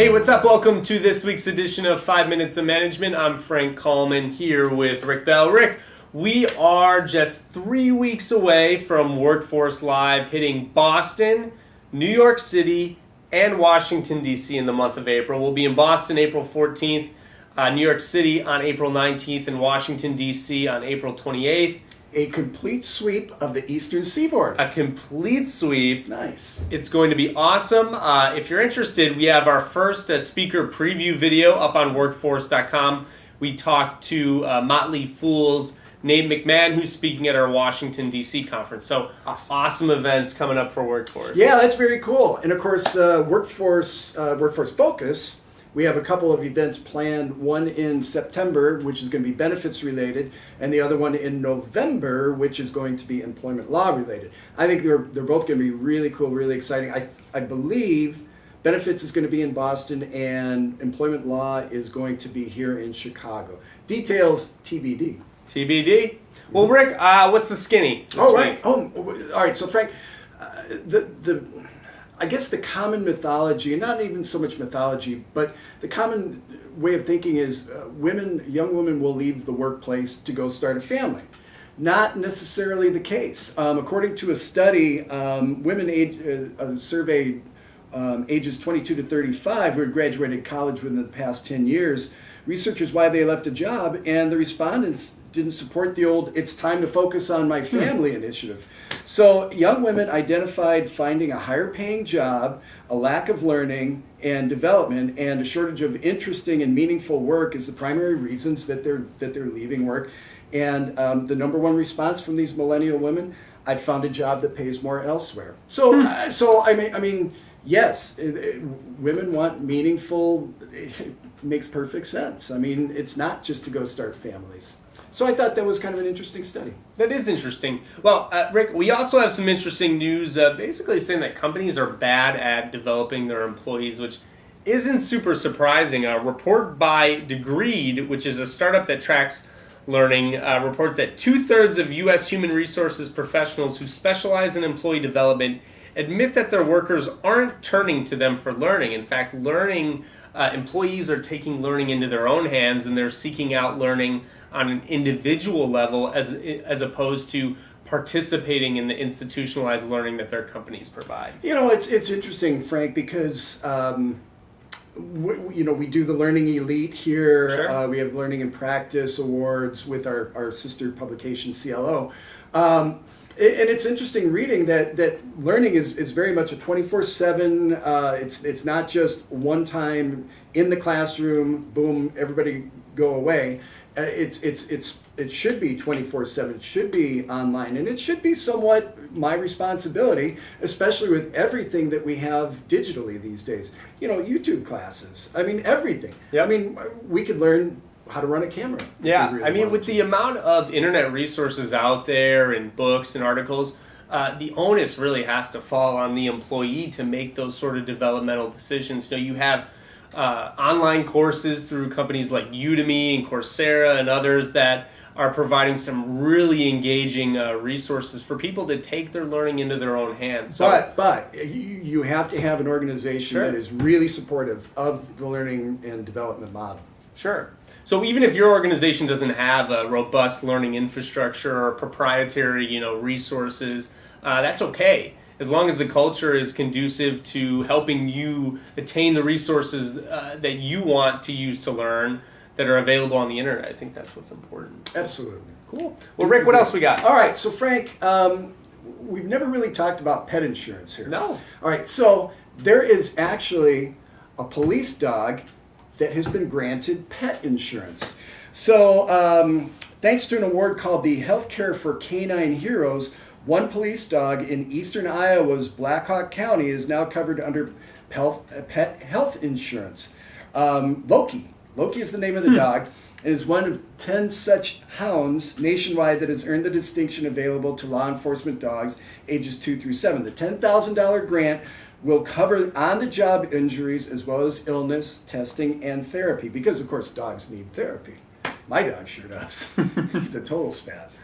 Hey, what's up? Welcome to this week's edition of 5 Minutes of Management. I'm Frank Kalman here with Rick Bell. Rick, we are just 3 weeks away from Workforce Live hitting Boston, New York City, and Washington, D.C. in the month of April. We'll be in Boston April 14th, New York City on April 19th, and Washington, D.C. on April 28th. A complete sweep of the Eastern Seaboard. A complete sweep. Nice. It's going to be awesome. If you're interested, we have our first speaker preview video up on workforce.com. We talked to Motley Fool's Nate McMahon, who's speaking at our Washington, D.C. conference. So awesome events coming up for Workforce. Yeah, that's very cool. And of course, Workforce Focus, we have a couple of events planned, one in September, which is going to be benefits related, and the other one in November, which is going to be employment law related. I think they're both going to be really cool, really exciting. I believe benefits is going to be in Boston and employment law is going to be here in Chicago. Details TBD. TBD. Well, Rick, what's the skinny this right. week? Oh, all right. So, Frank, I guess the common mythology, and not even so much mythology, but the common way of thinking is young women will leave the workplace to go start a family. Not necessarily the case. According to a study, women surveyed ages 22 to 35 who had graduated college within the past 10 years, researchers why they left a job, and the respondents didn't support the old "it's time to focus on my family" initiative. So young women identified finding a higher paying job, a lack of learning and development, and a shortage of interesting and meaningful work as the primary reasons that they're leaving work. And the number one response from these millennial women: "I found a job that pays more elsewhere." So I mean, yes, women want meaningful. It makes perfect sense. I mean, it's not just to go start families. So I thought that was kind of an interesting study. That is interesting. Well, Rick, we also have some interesting news basically saying that companies are bad at developing their employees, which isn't super surprising. A report by Degreed, which is a startup that tracks learning, reports that 2/3 of U.S. human resources professionals who specialize in employee development admit that their workers aren't turning to them for learning. In fact, employees are taking learning into their own hands, and they're seeking out learning on an individual level as opposed to participating in the institutionalized learning that their companies provide. You know, it's interesting, Frank, because we do the Learning Elite here. Sure. We have Learning and Practice Awards with our sister publication, CLO. And it's interesting reading that learning is very much a 24/7. It's not just one time in the classroom, boom, everybody go away. It should be 24/7. It should be online, and it should be somewhat my responsibility, especially with everything that we have digitally these days. You know, YouTube classes. I mean, everything. Yep. I mean, we could learn how to run a camera. Yeah, I mean, with the amount of internet resources out there and books and articles, the onus really has to fall on the employee to make those sort of developmental decisions. You know, you have online courses through companies like Udemy and Coursera and others that are providing some really engaging resources for people to take their learning into their own hands. So, but you have to have an organization Sure. that is really supportive of the learning and development model. Sure. So even if your organization doesn't have a robust learning infrastructure or proprietary, resources, that's okay. As long as the culture is conducive to helping you attain the resources that you want to use to learn that are available on the internet, I think that's what's important. Absolutely. Cool. Well, Rick, what else we got? All right, so Frank, we've never really talked about pet insurance here. No. All right, so there is actually a police dog that has been granted pet insurance. So thanks to an award called the Healthcare for Canine Heroes, one police dog in eastern Iowa's Black Hawk County is now covered under pet health insurance. Loki is the name of the dog, and is one of 10 such hounds nationwide that has earned the distinction available to law enforcement dogs ages 2 through 7. The $10,000 grant will cover on-the-job injuries as well as illness, testing, and therapy, because, of course, dogs need therapy. My dog sure does. He's a total spaz.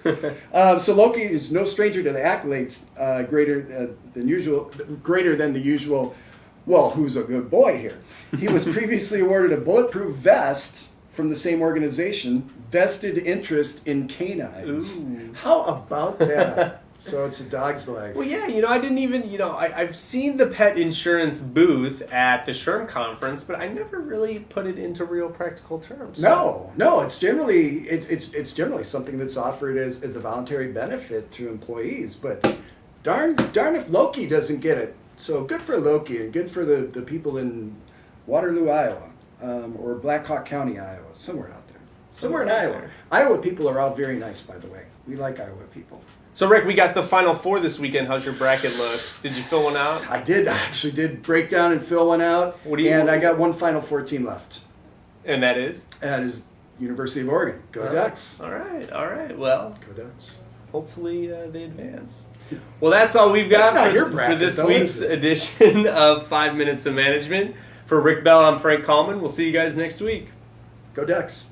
So Loki is no stranger to the accolades greater than the usual Well, who's a good boy here? He was previously awarded a bulletproof vest from the same organization, vested interest in canines. Ooh. How about that? So it's a dog's life. Well, yeah, I didn't even, I've seen the pet insurance booth at the SHRM conference, but I never really put it into real practical terms. No, it's generally generally something that's offered as a voluntary benefit to employees. But darn if Loki doesn't get it. So good for Loki and good for the people in Waterloo, Iowa, or Black Hawk County, Iowa, somewhere out there. Somewhere in Iowa. There. Iowa people are all very nice, by the way. We like Iowa people. So, Rick, we got the Final Four this weekend. How's your bracket look? Did you fill one out? I actually did break down and fill one out. I got one Final Four team left. And that is? That is University of Oregon. Go Ducks. All right. Well, Go Ducks. hopefully they advance. Well, that's all we've got That's not your bracket, for this though, week's is it? edition of 5 Minutes of Management. For Rick Bell, I'm Frank Kalman. We'll see you guys next week. Go Ducks.